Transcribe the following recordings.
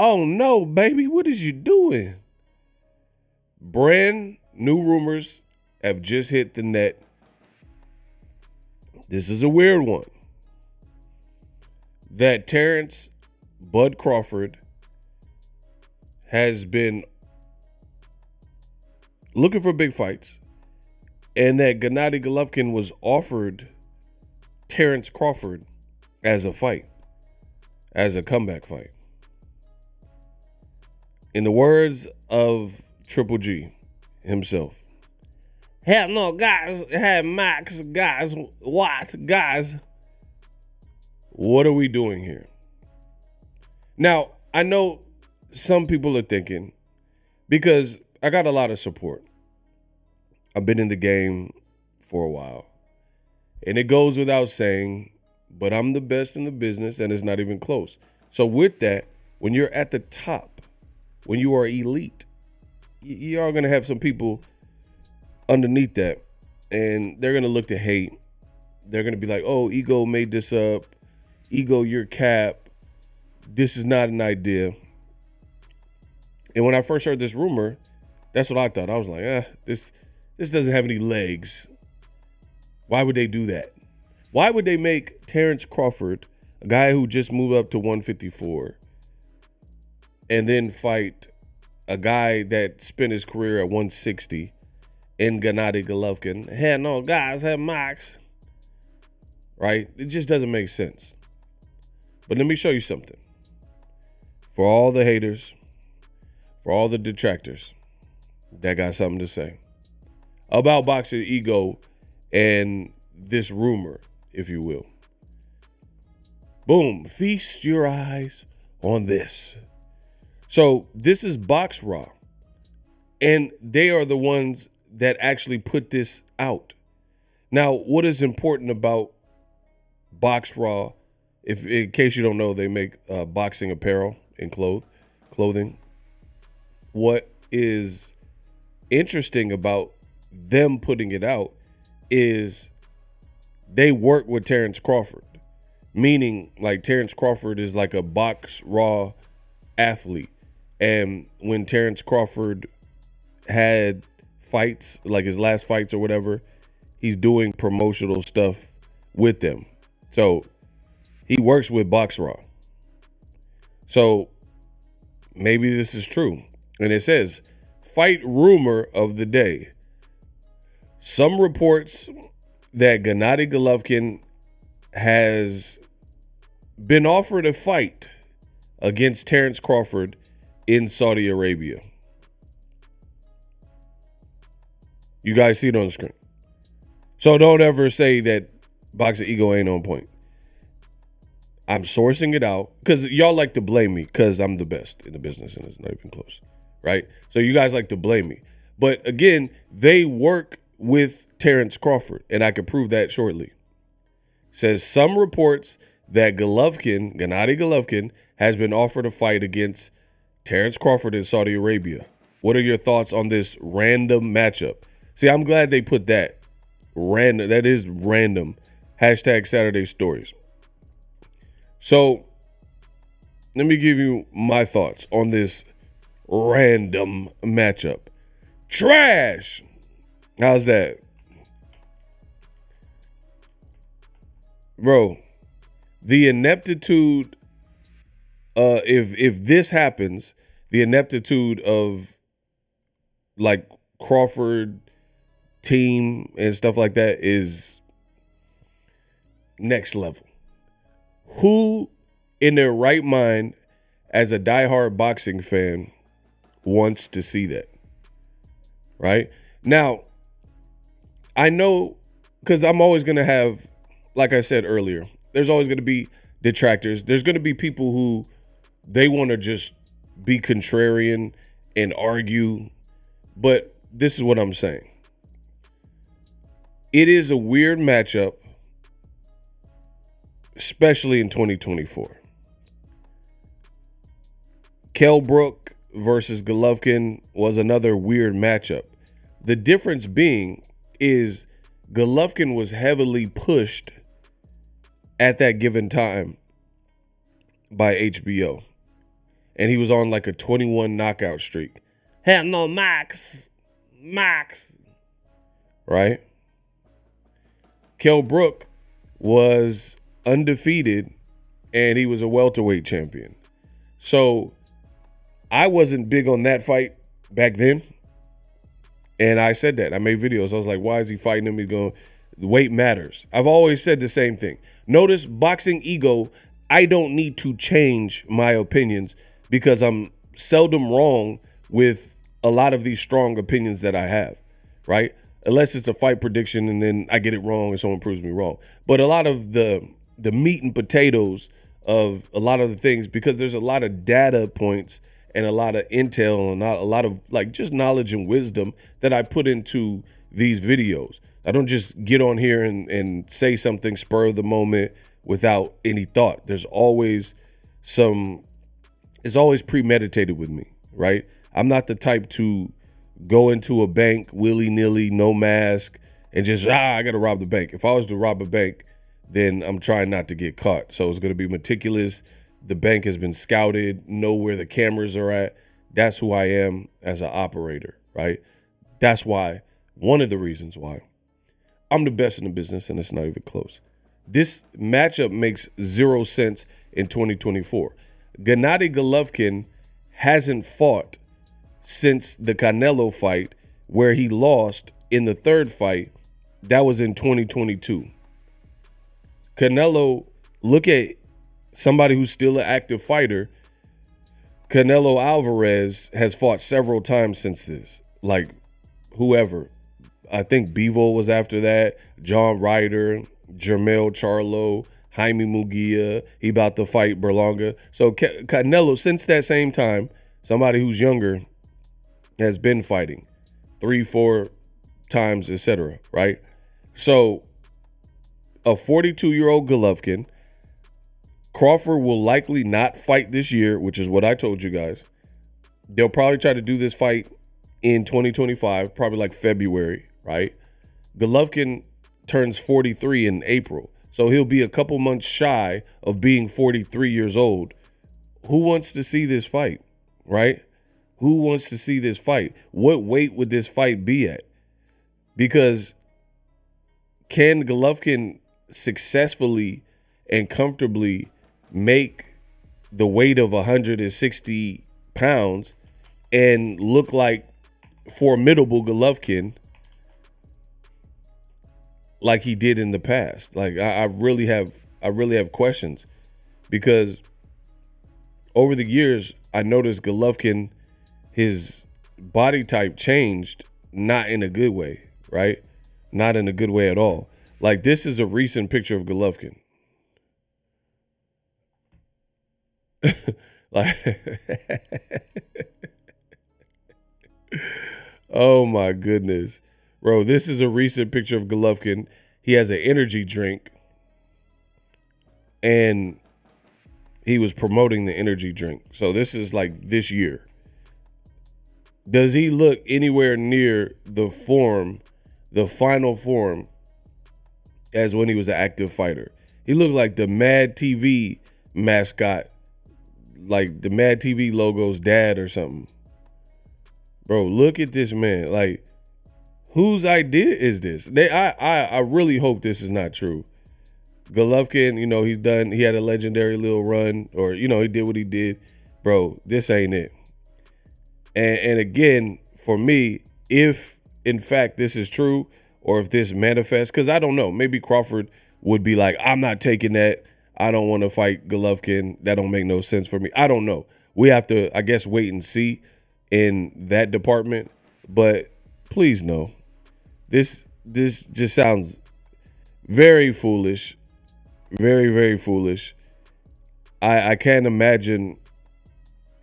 Oh no, baby, what is you doing? Brand new rumors have just hit the net. This is a weird one. That Terence Bud Crawford has been looking for big fights, and that Gennady Golovkin was offered Terence Crawford as a fight, as a comeback fight. In the words of Triple G himself, hell no, guys, hey, Max, guys, what, guys? What are we doing here? Now, I know some people are thinking, because I got a lot of support. I've been in the game for a while, and it goes without saying, but I'm the best in the business, and it's not even close. So with that, when you're at the top, when you are elite, you are going to have some people underneath that, and they're going to look to hate. They're going to be like, oh, Ego made this up. Ego, you're cap. This is not an idea. And when I first heard this rumor, that's what I thought. I was like, this doesn't have any legs. Why would they do that? Why would they make Terence Crawford, a guy who just moved up to 154, and then fight a guy that spent his career at 160 in Gennady Golovkin? Hell no, guys, have Max. Right? It just doesn't make sense. But let me show you something. For all the haters, for all the detractors that got something to say about Boxing Ego and this rumor, if you will. Boom. Feast your eyes on this. So this is Box Raw, and they are the ones that actually put this out. Now, what is important about Box Raw, if in case you don't know, they make boxing apparel and clothing. What is interesting about them putting it out is they work with Terence Crawford, meaning like Terence Crawford is like a Box Raw athlete. And when Terence Crawford had fights, like his last fights or whatever, he's doing promotional stuff with them. So he works with Box Raw. So maybe this is true. And it says, fight rumor of the day. Some reports that Gennady Golovkin has been offered a fight against Terence Crawford in Saudi Arabia. You guys see it on the screen. So don't ever say that Boxing Ego ain't on point. I'm sourcing it out because y'all like to blame me because I'm the best in the business and it's not even close, right? So you guys like to blame me. But again, they work with Terence Crawford, and I can prove that shortly. Says some reports that Gennady Golovkin, has been offered a fight against Terence Crawford in Saudi Arabia. What are your thoughts on this random matchup? See, I'm glad they put that. Random. That is random. Hashtag Saturday Stories. So let me give you my thoughts on this random matchup. Trash. How's that? Bro, the ineptitude, if this happens, the ineptitude of like Crawford team and stuff like that is next level. Who in their right mind as a diehard boxing fan wants to see that? Right? Now, I know, because I'm always going to have, like I said earlier, there's always going to be detractors. There's going to be people who they want to just be contrarian and argue. But this is what I'm saying. It is a weird matchup, especially in 2024. Kell Brook versus Golovkin was another weird matchup. The difference being is Golovkin was heavily pushed at that given time by HBO. and he was on like a 21 knockout streak. Hell no, Max, right? Kell Brook was undefeated, and he was a welterweight champion. So I wasn't big on that fight back then. And I said that. I made videos. I was like, why is he fighting him? He's going, weight matters. I've always said the same thing. Notice Boxing Ego, I don't need to change my opinions because I'm seldom wrong with a lot of these strong opinions that I have, right? Unless it's a fight prediction and then I get it wrong and someone proves me wrong. But a lot of the meat and potatoes of a lot of the things, because there's a lot of data points and a lot of intel and a lot of like just knowledge and wisdom that I put into these videos. I don't just get on here and say something spur of the moment without any thought. There's always it's always premeditated with me, right? I'm not the type to go into a bank willy-nilly, no mask, and just, I got to rob the bank. If I was to rob a bank, then I'm trying not to get caught. So it's going to be meticulous. The bank has been scouted, know where the cameras are at. That's who I am as an operator, right? That's why, one of the reasons why I'm the best in the business, and it's not even close. This matchup makes 0 sense in 2024. Gennady Golovkin hasn't fought since the Canelo fight, where he lost in the third fight. That was in 2022. Canelo, look at somebody who's still an active fighter. Canelo Alvarez has fought several times since this. Like, whoever. I think Bivol was after that. John Ryder, Jermell Charlo, Jaime Munguia. He about to fight Berlanga. So Canelo, since that same time, somebody who's younger has been fighting 3-4 times, etc. Right? So a 42-year-old Golovkin, Crawford will likely not fight this year, which is what I told you guys. They'll probably try to do this fight in 2025, probably like February, right? Golovkin turns 43 in April, so he'll be a couple months shy of being 43 years old. Who wants to see this fight, right? Who wants to see this fight? What weight would this fight be at? Because can Golovkin successfully and comfortably make the weight of 160 pounds and look like formidable Golovkin like he did in the past? Like, I really have questions, because over the years I noticed Golovkin, his body type changed, not in a good way, right? Not in a good way at all. Like, this is a recent picture of Golovkin. Like, oh my goodness, bro, this is a recent picture of Golovkin. He has an energy drink, and he was promoting the energy drink. So this is like this year. Does he look anywhere near the form, the final form, as when he was an active fighter? He looked like the Mad TV mascot, like the Mad TV logo's dad or something. Bro, look at this man. Like, whose idea is this? I really hope this is not true. Golovkin, you know, he had a legendary little run, or, you know, he did what he did. Bro, this ain't it. And again, for me, if in fact this is true, or if this manifests, because I don't know, maybe Crawford would be like, I'm not taking that. I don't want to fight Golovkin. That don't make no sense for me. I don't know. We have to, I guess, wait and see in that department. But please no. This just sounds very foolish. Very, very foolish. I can't imagine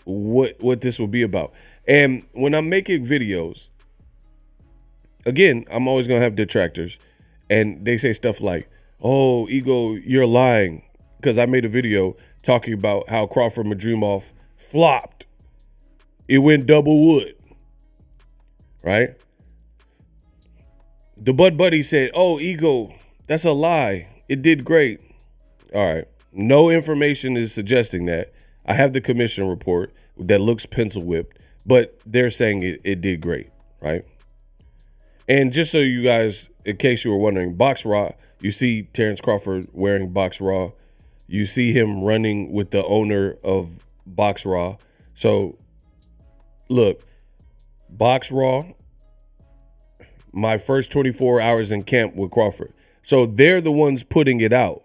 what this will be about. And when I'm making videos, again, I'm always going to have detractors. And they say stuff like, oh, Ego, you're lying. Because I made a video talking about how Crawford Madrimov flopped. It went double wood. Right? The Bud Buddy said, oh, Ego, that's a lie. It did great. All right. No information is suggesting that. I have the commission report. that looks pencil whipped, but they're saying it did great, right? And just so you guys, in case you were wondering, Box Raw, you see Terence Crawford wearing Box Raw. You see him running with the owner of Box Raw. So, look, Box Raw, my first 24 hours in camp with Crawford. So they're the ones putting it out.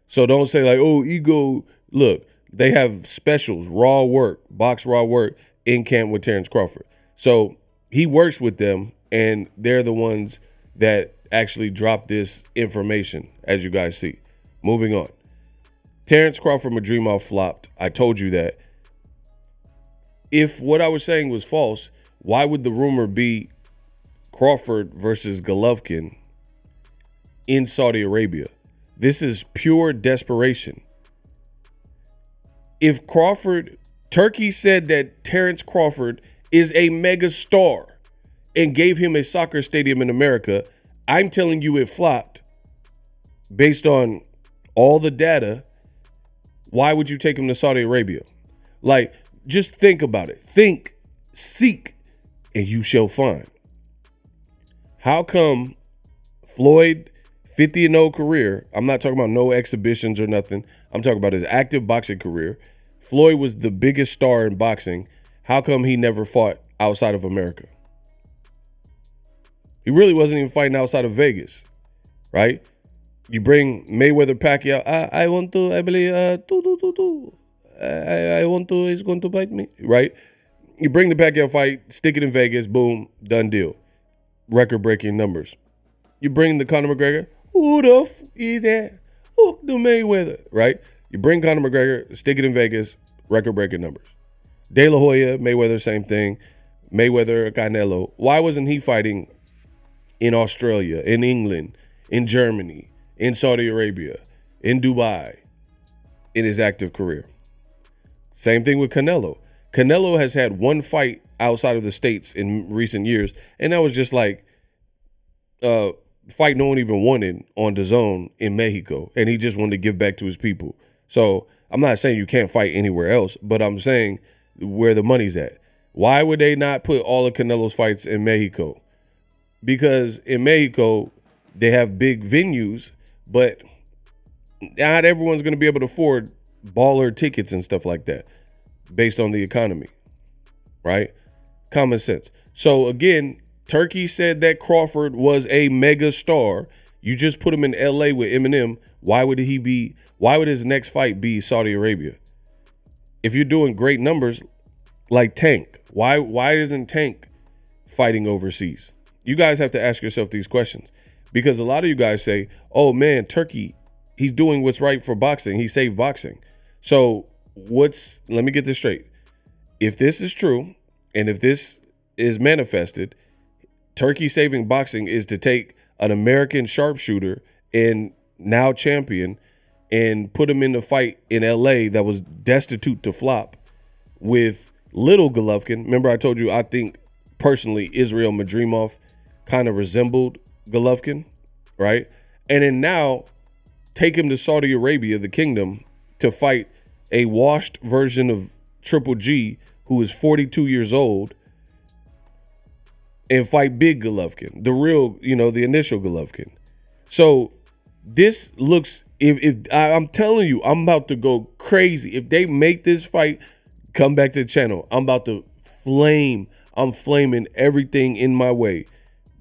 So don't say like, oh, ego. Look, they have specials, raw work, Box Raw work in camp with Terence Crawford. So he works with them, and they're the ones that actually drop this information, as you guys see. Moving on. Terence Crawford Madrimov flopped. I told you that. If what I was saying was false, why would the rumor be Crawford versus Golovkin in Saudi Arabia? This is pure desperation. If Crawford, Turkey said that Terence Crawford is a mega star and gave him a soccer stadium in America, I'm telling you it flopped. Based on all the data, why would you take him to Saudi Arabia? Like, just think about it. Think, seek, and you shall find. How come Floyd, 50-0 career, I'm not talking about no exhibitions or nothing, I'm talking about his active boxing career. Floyd was the biggest star in boxing. How come he never fought outside of America? He really wasn't even fighting outside of Vegas, right? You bring Mayweather Pacquiao. I want to, I believe, I want to, he's going to bite me, right? You bring the Pacquiao fight, stick it in Vegas, boom, done deal. Record-breaking numbers. You bring the Conor McGregor, who the f is that? Who the Mayweather, right? You bring Conor McGregor, stick it in Vegas, record-breaking numbers. De La Hoya, Mayweather, same thing. Mayweather, Canelo. Why wasn't he fighting in Australia, in England, in Germany, in Saudi Arabia, in Dubai, in his active career? Same thing with Canelo. Canelo has had one fight outside of the States in recent years, and that was just like a fight no one even wanted on DAZN in Mexico, and he just wanted to give back to his people. So I'm not saying you can't fight anywhere else, but I'm saying where the money's at. Why would they not put all of Canelo's fights in Mexico? Because in Mexico, they have big venues, but not everyone's going to be able to afford baller tickets and stuff like that based on the economy, right? Common sense. So again, Turkey said that Crawford was a mega star. You just put him in LA with Eminem. Why would his next fight be Saudi Arabia? If you're doing great numbers like Tank, why isn't Tank fighting overseas? You guys have to ask yourself these questions, because a lot of you guys say, oh man, Turkey, he's doing what's right for boxing. He saved boxing. So let me get this straight. If this is true, and if this is manifested, Turkey saving boxing is to take an American sharpshooter and now champion and put him in the fight in LA that was destitute to flop with little Golovkin. Remember I told you I think personally Israel Madrimov kind of resembled Golovkin, right? And then now take him to Saudi Arabia, the kingdom, to fight a washed version of Triple G who is 42 years old and fight big Golovkin, the real, the initial Golovkin. So this looks, if I'm telling you, I'm about to go crazy. If they make this fight, come back to the channel. I'm about to flame. I'm flaming everything in my way.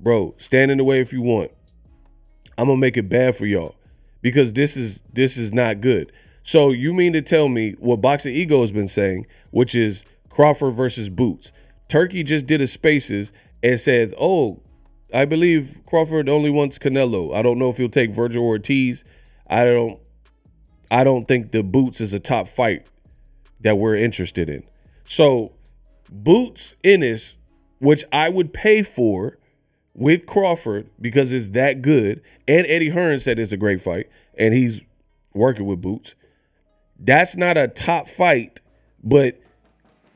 Bro, stand in the way if you want. I'm going to make it bad for y'all because this is not good. So you mean to tell me what Boxing Ego has been saying, which is Crawford versus Boots. Turkey just did a Spaces and said, oh, I believe Crawford only wants Canelo. I don't know if he'll take Virgil Ortiz. I don't think the Boots is a top fight that we're interested in. So Boots Ennis, which I would pay for with Crawford because it's that good, and Eddie Hearn said it's a great fight, and he's working with Boots. That's not a top fight, but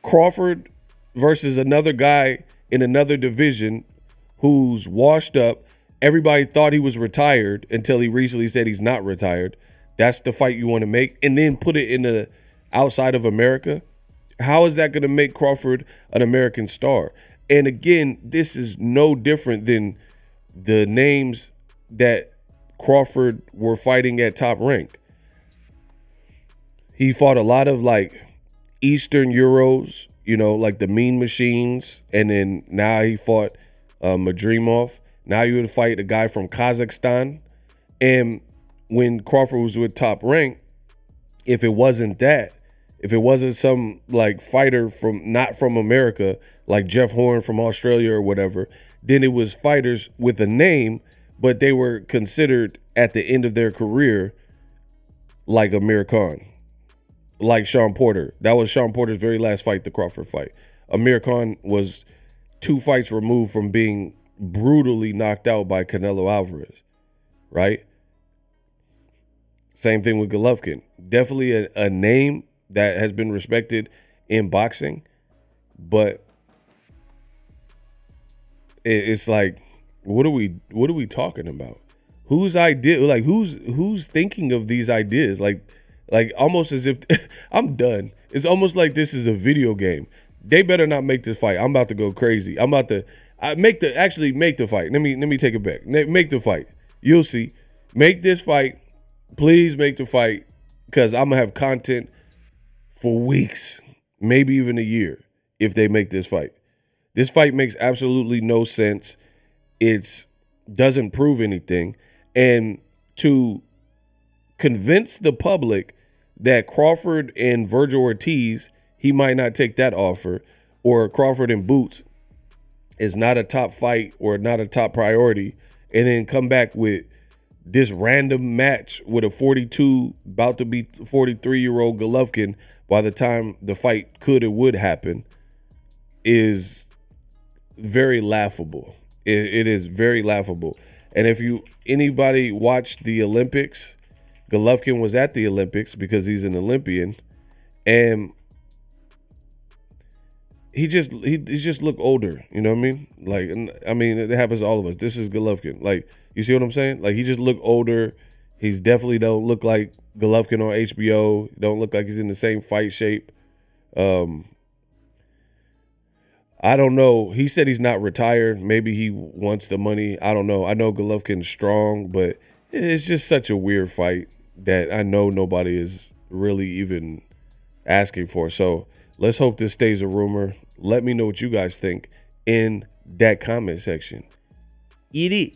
Crawford versus another guy in another division who's washed up. Everybody thought he was retired until he recently said he's not retired. That's the fight you want to make, and then put it in the outside of America. How is that going to make Crawford an American star? And again, this is no different than the names that Crawford were fighting at top rank. He fought a lot of like Eastern Euros, you know, like the Mean Machines. And then now he fought Madrimov. Now you would fight a guy from Kazakhstan. And when Crawford was with top rank, if it wasn't that, if it wasn't some like fighter from not from America, like Jeff Horn from Australia or whatever, then it was fighters with a name, but they were considered at the end of their career like Amir Khan, like Sean Porter. That was Sean Porter's very last fight, the Crawford fight. Amir Khan was 2 fights removed from being brutally knocked out by Canelo Alvarez, right? Same thing with Golovkin. Definitely a name that has been respected in boxing, but it's like, what are we talking about? Whose idea? Like who's thinking of these ideas? Like almost as if I'm done. It's almost like this is a video game. They better not make this fight. I'm about to go crazy. I'm about to make the fight. Let me take it back. Make the fight. You'll see. Make this fight. Please make the fight, because I'm gonna have content for weeks, maybe even a year, if they make this fight. This fight makes absolutely no sense. It doesn't prove anything. And to convince the public that Crawford and Virgil Ortiz, he might not take that offer, or Crawford and Boots is not a top fight or not a top priority, and then come back with this random match with a 42, about to be 43-year-old Golovkin by the time the fight could or would happen, is very laughable. It is very laughable. And if anybody watched the Olympics, Golovkin was at the Olympics because he's an Olympian, and he just looked older. You know what I mean? Like, I mean, it happens to all of us. This is Golovkin. Like, you see what I'm saying? Like, he just looked older. He's definitely don't look like Golovkin on HBO. Don't look like he's in the same fight shape. I don't know. He said he's not retired. Maybe he wants the money. I don't know. I know Golovkin's strong, but it's just such a weird fight that I know nobody is really even asking for. So let's hope this stays a rumor. Let me know what you guys think in that comment section. Eat it.